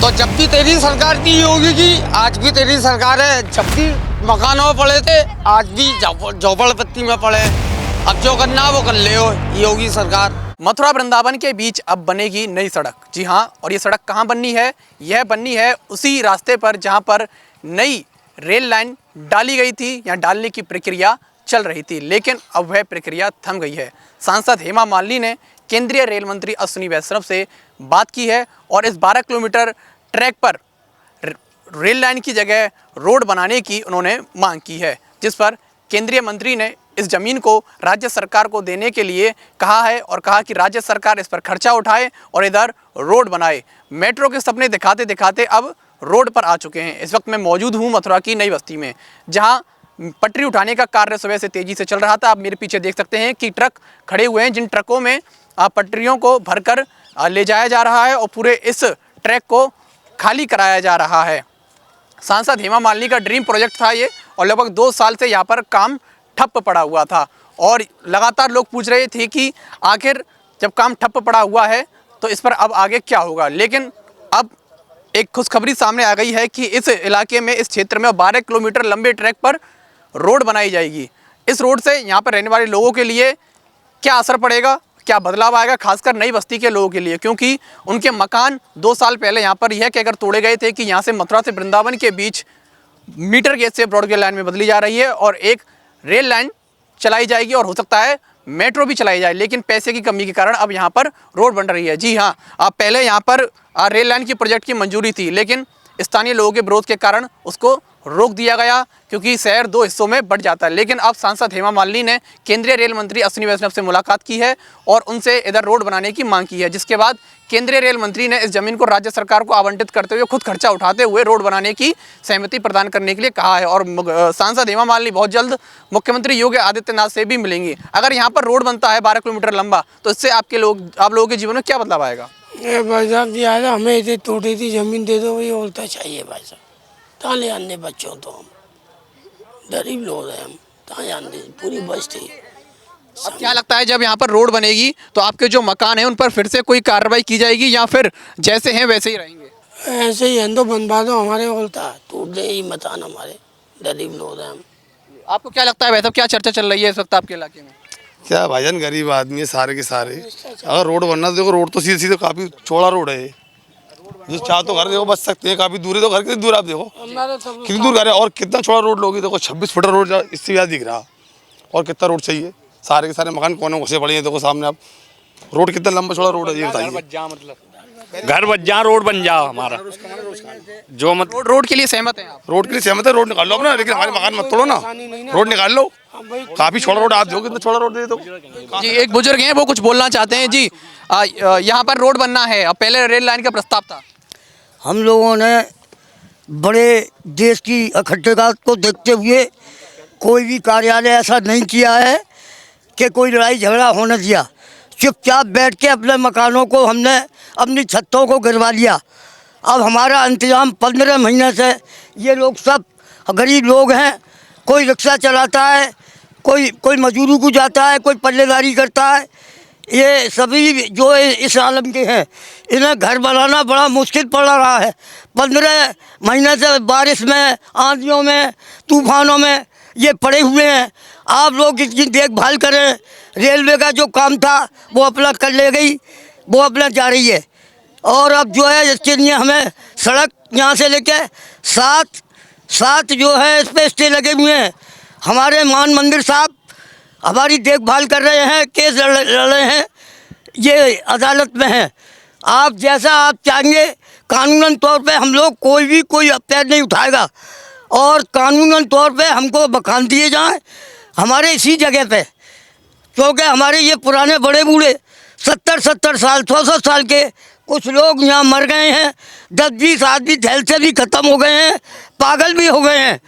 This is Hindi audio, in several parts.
तो जब भी तेरी सरकार की होगी कि आज भी तेरी सरकार है। जब भी मकानों में पड़े थे आज भी झोपड़पट्टी में पड़े। अब जो करना वो कर ले हो, ये होगी सरकार। मथुरा वृंदावन के बीच अब बनेगी नई सड़क। जी हाँ, और ये सड़क कहाँ बननी है? यह बननी है उसी रास्ते पर जहाँ पर नई रेल लाइन डाली गई थी या डालने की प्रक्रिया चल रही थी, लेकिन अब वह प्रक्रिया थम गई है। सांसद हेमा मालिनी ने केंद्रीय रेल मंत्री अश्विनी वैष्णव से बात की है और इस 12 किलोमीटर ट्रैक पर रेल लाइन की जगह रोड बनाने की उन्होंने मांग की है, जिस पर केंद्रीय मंत्री ने इस ज़मीन को राज्य सरकार को देने के लिए कहा है और कहा कि राज्य सरकार इस पर खर्चा उठाए और इधर रोड बनाए। मेट्रो के सपने दिखाते दिखाते अब रोड पर आ चुके हैं। इस वक्त मैं मौजूद हूँ मथुरा की नई बस्ती में, जहाँ पटरी उठाने का कार्य सुबह से तेज़ी से चल रहा था। आप मेरे पीछे देख सकते हैं कि ट्रक खड़े हुए हैं, जिन ट्रकों में पटरियों को भरकर ले जाया जा रहा है और पूरे इस ट्रैक को खाली कराया जा रहा है। सांसद हेमा मालिनी का ड्रीम प्रोजेक्ट था ये, और लगभग 2 साल से यहाँ पर काम ठप्प पड़ा हुआ था और लगातार लोग पूछ रहे थे कि आखिर जब काम ठप्प पड़ा हुआ है तो इस पर अब आगे क्या होगा। लेकिन अब एक खुशखबरी सामने आ गई है कि इस इलाके में, इस क्षेत्र में 12 किलोमीटर लंबे ट्रैक पर रोड बनाई जाएगी। इस रोड से यहाँ पर रहने वाले लोगों के लिए क्या असर पड़ेगा, क्या बदलाव आएगा, खासकर नई बस्ती के लोगों के लिए, क्योंकि उनके मकान 2 साल पहले यहाँ पर यह कहकर तोड़े गए थे कि यहाँ से मथुरा से वृंदावन के बीच मीटर गेज से ब्रॉडगेज लाइन में बदली जा रही है और एक रेल लाइन चलाई जाएगी और हो सकता है मेट्रो भी चलाई जाए, लेकिन पैसे की कमी के कारण अब यहाँ पर रोड बन रही है। जी हाँ, अब पहले यहाँ पर रेल लाइन की प्रोजेक्ट की मंजूरी थी, लेकिन स्थानीय लोगों के विरोध के कारण उसको रोक दिया गया, क्योंकि शहर 2 हिस्सों में बढ़ जाता है। लेकिन अब सांसद हेमा मालिनी ने केंद्रीय रेल मंत्री अश्विनी वैष्णव से मुलाकात की है और उनसे इधर रोड बनाने की मांग की है, जिसके बाद केंद्रीय रेल मंत्री ने इस जमीन को राज्य सरकार को आवंटित करते हुए खुद खर्चा उठाते हुए रोड बनाने की सहमति प्रदान करने के लिए कहा है। और सांसद हेमा मालिनी बहुत जल्द मुख्यमंत्री योगी आदित्यनाथ से भी मिलेंगी। अगर यहाँ पर रोड बनता है 12 किलोमीटर लंबा, तो इससे आप लोगों के जीवन में क्या बदलाव आएगा? भाई साहब जी आया हमें इतनी टूटी थी ज़मीन दे दो, ये बोलता चाहिए भाई साहब। ताले आने बच्चों तो हम गरीब लोग हैं, हम ताले आने पूरी बस्ती। अब क्या लगता है जब यहाँ पर रोड बनेगी तो आपके जो मकान हैं उन पर फिर से कोई कार्रवाई की जाएगी या फिर जैसे हैं वैसे ही रहेंगे? ऐसे ही हैं तो बनवा दो, हमारे बोलता टूट दे ही मकान, हमारे गरीब लोग हैं हम। आपको क्या लगता है वैसे क्या चर्चा चल रही है इस वक्त आपके इलाके में? क्या भाईजान, गरीब आदमी है सारे के सारे। अगर रोड बनना तो देखो, रोड तो सीधे सीधे काफी चौड़ा रोड है। जो चाह तो घर देखो बच सकते हैं, काफी दूर है तो घर कितनी दूर आप देखो कितनी दूर घर है और कितना चौड़ा रोड लोगी देखो, 26 फुट रोड इससे ज्यादा दिख रहा। और कितना रोड चाहिए? सारे के सारे मकान कोने घुसे पड़े हैं, देखो सामने आप। रोड कितना लंबा चौड़ा रोड है ये बताइए। घर बच जा, रोड बन जा हमारा जो मत रोड के लिए सहमत हैं आप? रोड के लिए सहमत है, रोड निकाल लो अपना, लेकिन हमारे मकान मत तोड़ो ना, रोड निकाल लो। काफी चौड़ा रोड आप देखो, कितना चौड़ा रोड दे दो। जी, एक बुजुर्ग हैं, वो कुछ बोलना चाहते हैं। जी, यहाँ पर रोड बनना है, अब पहले रेल लाइन का प्रस्ताव था। हम लोगों ने बड़े देश की अखंडता को देखते हुए कोई भी कार्यालय ऐसा नहीं किया है कि कोई लड़ाई झगड़ा होने दिया। चुपचाप बैठ के अपने मकानों को हमने अपनी छतों को गिरवा लिया। अब हमारा इंतज़ाम 15 महीने से ये लोग सब गरीब लोग हैं, कोई रिक्शा चलाता है, कोई मजदूरी को जाता है, कोई पल्लेदारी करता है। ये सभी जो इस आलम के हैं, इन्हें घर बनाना बड़ा मुश्किल पड़ रहा है। 15 महीने से बारिश में, आंधियों में, तूफानों में ये पड़े हुए हैं। आप लोग इसकी देखभाल करें। रेलवे का जो काम था वो अपना कर ले गई, वो अपना जा रही है। और अब जो है इसके लिए हमें सड़क यहाँ से लेके सात जो है इस पर स्टे लगे हुए हैं। हमारे मान मंदिर साहब हमारी देखभाल कर रहे हैं, केस लड़ रहे हैं, ये अदालत में है। आप जैसा आप चाहेंगे कानूनन तौर पे हम लोग कोई पैर नहीं उठाएगा और कानूनन तौर पे हमको मकान दिए जाएं हमारे इसी जगह पे, क्योंकि हमारे ये पुराने बड़े बूढ़े 70 साल 100 साल के कुछ लोग यहाँ मर गए हैं। 10-20 आदमी झेल से भी खत्म हो गए हैं, पागल भी हो गए हैं।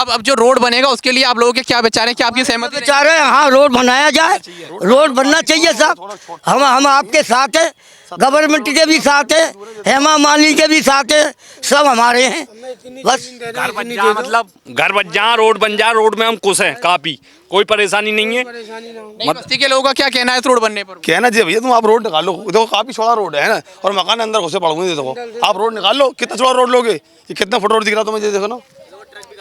अब जो रोड बनेगा उसके लिए आप लोगों के क्या विचार हैं, क्या आपकी सहमति? विचार है हाँ, रोड बनाया जाए, रोड बनना चाहिए साहब। हम आपके साथ हैं, गवर्नमेंट के भी साथ है, हेमा मालिनी के भी साथ है, सब हमारे हैं। बस घर बन जा, मतलब घर बन जा, रोड बन जा, रोड में हम खुश हैं काफी, कोई परेशानी नहीं है। नई बस्ती के लोगों का क्या कहना है इस रोड बनने पर? कहना चाहिए भैया, तुम आप रोड निकालो, देखो काफी चौड़ा रोड है ना, और मकान अंदर घुसे पड़ोगे। देखो आप रोड निकाल लो, कितना चौड़ा रोड लोगे? ये कितना फुट रोड दिख रहा तुम्हें, ये देखो ना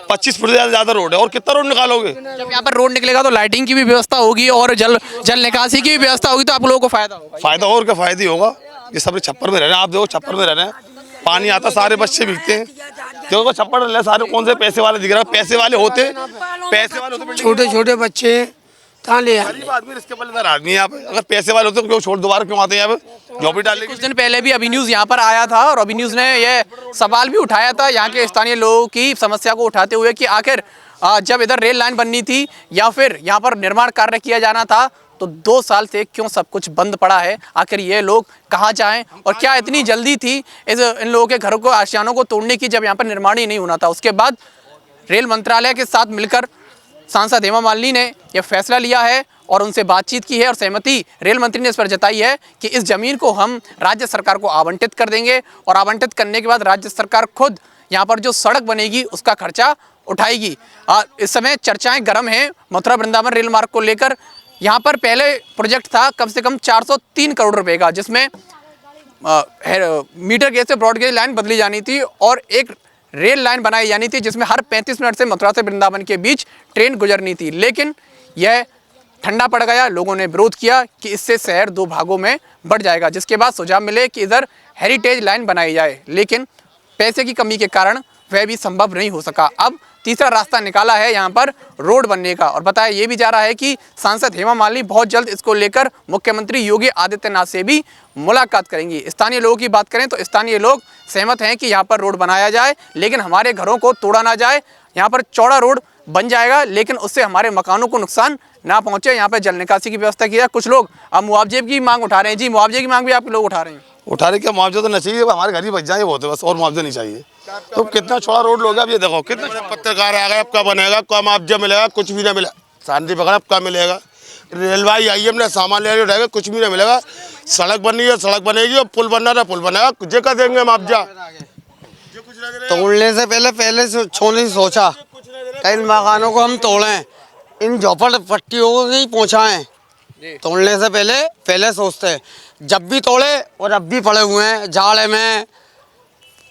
25 फुट से ज्यादा रोड है, और कितना रोड निकालोगे? जब यहाँ पर रोड निकलेगा तो लाइटिंग की भी व्यवस्था होगी और जल निकासी की भी व्यवस्था होगी, तो आप लोगों को फायदा होगा। फायदा और क्या फायदा ही होगा। ये सब छप्पर में रह रहे हैं, आप देखो छप्पर में रह रहे हैं, पानी आता, सारे बच्चे भीगते हैं। देखो छप्पर रह सारे, कौन से पैसे वाले दिख रहा है? पैसे वाले होते, पैसे वाले होते छोटे छोटे बच्चे कहाँ ले आए? गरीब आदमी, इसके पल्लेदार आदमी है आप। अगर पैसे वाले होते तो क्यों छोड़, दोबारा क्यों आते हैं यहाँ पे झोपड़ी डालने? कुछ दिन पहले भी अभी न्यूज़ यहाँ पर आया था और अभी न्यूज़ ने ये सवाल भी उठाया था यहाँ के स्थानीय लोगों की समस्या को उठाते हुए कि आखिर जब इधर रेल लाइन बननी थी या फिर यहाँ पर निर्माण कार्य किया जाना था तो 2 साल से क्यों सब कुछ बंद पड़ा है? आखिर ये लोग कहाँ जाएं और क्या इतनी जल्दी थी इन लोगों के घरों को, आशियानों को तोड़ने की, जब यहाँ पर निर्माण ही नहीं होना था? उसके बाद रेल मंत्रालय के साथ मिलकर सांसद हेमा मालिनी ने यह फैसला लिया है और उनसे बातचीत की है और सहमति रेल मंत्री ने इस पर जताई है कि इस ज़मीन को हम राज्य सरकार को आवंटित कर देंगे और आवंटित करने के बाद राज्य सरकार खुद यहाँ पर जो सड़क बनेगी उसका खर्चा उठाएगी। इस समय चर्चाएं गर्म हैं मथुरा वृंदावन रेल मार्ग को लेकर। यहाँ पर पहले प्रोजेक्ट था कम से कम 403 करोड़ रुपए का, जिसमें मीटर गेज से ब्रॉड गेज लाइन बदली जानी थी और एक रेल लाइन बनाई जानी थी जिसमें हर 35 मिनट से मथुरा से वृंदावन के बीच ट्रेन गुजरनी थी। लेकिन यह ठंडा पड़ गया, लोगों ने विरोध किया कि इससे शहर 2 भागों में बढ़ जाएगा, जिसके बाद सुझाव मिले कि इधर हेरिटेज लाइन बनाई जाए, लेकिन पैसे की कमी के कारण वह भी संभव नहीं हो सका। अब तीसरा रास्ता निकाला है यहाँ पर रोड बनने का और बताया ये भी जा रहा है कि सांसद हेमा मालिनी बहुत जल्द इसको लेकर मुख्यमंत्री योगी आदित्यनाथ से भी मुलाकात करेंगी। स्थानीय लोगों की बात करें तो स्थानीय लोग सहमत हैं कि यहाँ पर रोड बनाया जाए, लेकिन हमारे घरों को तोड़ा ना जाए। यहाँ पर चौड़ा रोड बन जाएगा लेकिन उससे हमारे मकानों को नुकसान ना पहुँचे। यहाँ पर जल निकासी की व्यवस्था की जाए। कुछ लोग अब मुआवजे की मांग उठा रहे हैं। जी, मुआवजे की मांग भी आप लोग उठा रहे हैं? उठा रहे, क्या मुआवजा तो नहीं चाहिए, हमारे घर ही बच जाए बहुत है बस, और मुआवजा नहीं चाहिए। तो कितना चौड़ा रोड लोगे? अब ये देखो कितना पत्रकार आ गए, अब क्या बनेगा, क्या मुआवजा मिलेगा? कुछ भी नहीं मिला। शांति पकड़ा, अब क्या मिलेगा? रेलवाई आई, हमने सामान ले उठाएगा, कुछ भी नहीं मिलेगा। सड़क बननी है, सड़क बनेगी, और पुल बनना है, पुल बनेगा, जे का देंगे मुआवजा। तोड़ने से पहले से छोड़ने की सोचा, इन मकानों को हम तोड़ें, इन झोपड़ पट्टियों को नहीं पहुँचाएं। तोड़ने से पहले सोचते हैं। जब भी तोड़े और अब भी पड़े हुए हैं, जाड़े में,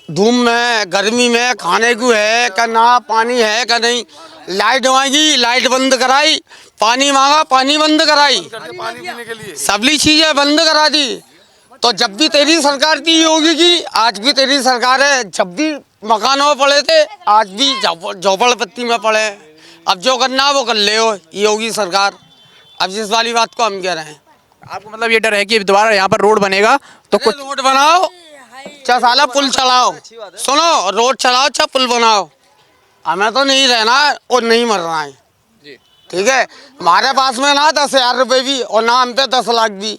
धूप में, गर्मी में, खाने को है का ना, पानी है का नहीं। लाइट मांगी, लाइट बंद कराई, पानी मांगा, पानी बंद कराई, सबली चीजें बंद करा दी। तो जब भी तेरी सरकार थी योगी की, आज भी तेरी सरकार है। जब भी मकानों में पड़े थे, आज भी झोपड़पट्टी में पड़े। अब जो करना वो कर ले योगी सरकार। अब जिस वाली बात को हम कह रहे हैं, आपको मतलब ये डर है कि दोबारा यहाँ पर रोड बनेगा तो कुछ रोड बनाओ, चाहे साला पुल चलाओ, सुनो, रोड चलाओ चाहे पुल बनाओ, हमें तो नहीं रहना और नहीं मरना है। ठीक है, हमारे पास में ना 10,000 रुपये भी और ना हम पे 10 लाख भी,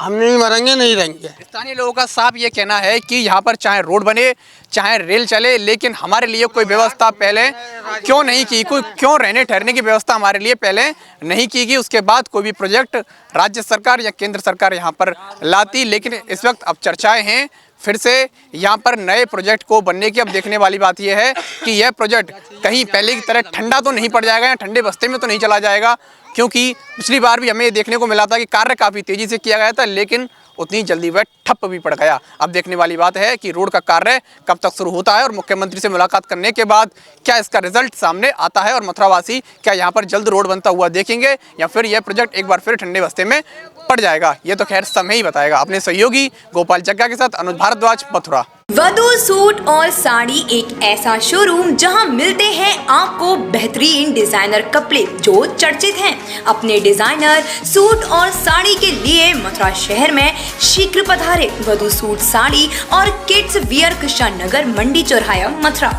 हम नहीं मरेंगे, नहीं रहेंगे। स्थानीय लोगों का साफ ये कहना है कि यहाँ पर चाहे रोड बने, चाहे रेल चले, लेकिन हमारे लिए कोई व्यवस्था पहले क्यों नहीं की, कोई क्यों रहने ठहरने की व्यवस्था हमारे लिए पहले नहीं की गई। उसके बाद कोई भी प्रोजेक्ट राज्य सरकार या केंद्र सरकार यहाँ पर लाती। लेकिन इस वक्त अब चर्चाएं हैं फिर से यहाँ पर नए प्रोजेक्ट को बनने की। अब देखने वाली बात यह है कि यह प्रोजेक्ट कहीं पहले की तरह ठंडा तो नहीं पड़ जाएगा या ठंडे बस्ते में तो नहीं चला जाएगा, क्योंकि पिछली बार भी हमें ये देखने को मिला था कि कार्य काफ़ी तेज़ी से किया गया था, लेकिन उतनी जल्दी वह ठप्प भी पड़ गया। अब देखने वाली बात है कि रोड का कार्य कब तक शुरू होता है और मुख्यमंत्री से मुलाकात करने के बाद क्या इसका रिजल्ट सामने आता है और मथुरावासी क्या यहाँ पर जल्द रोड बनता हुआ देखेंगे या फिर यह प्रोजेक्ट एक बार फिर ठंडे बस्ते में पड़ जाएगा। ये तो खैर समय ही बताएगा। अपने सहयोगी गोपाल जग्गा के साथ अनुज भारद्वाज, मथुरा। वधू सूट और साड़ी एक ऐसा शोरूम जहां मिलते हैं आपको बेहतरीन डिजाइनर कपड़े जो चर्चित हैं। अपने डिजाइनर सूट और साड़ी के लिए मथुरा शहर में शीघ्र पधारे। वधू सूट साड़ी और किड्स वियर कृष्णा नगर मंडी चौराहा, मथुरा।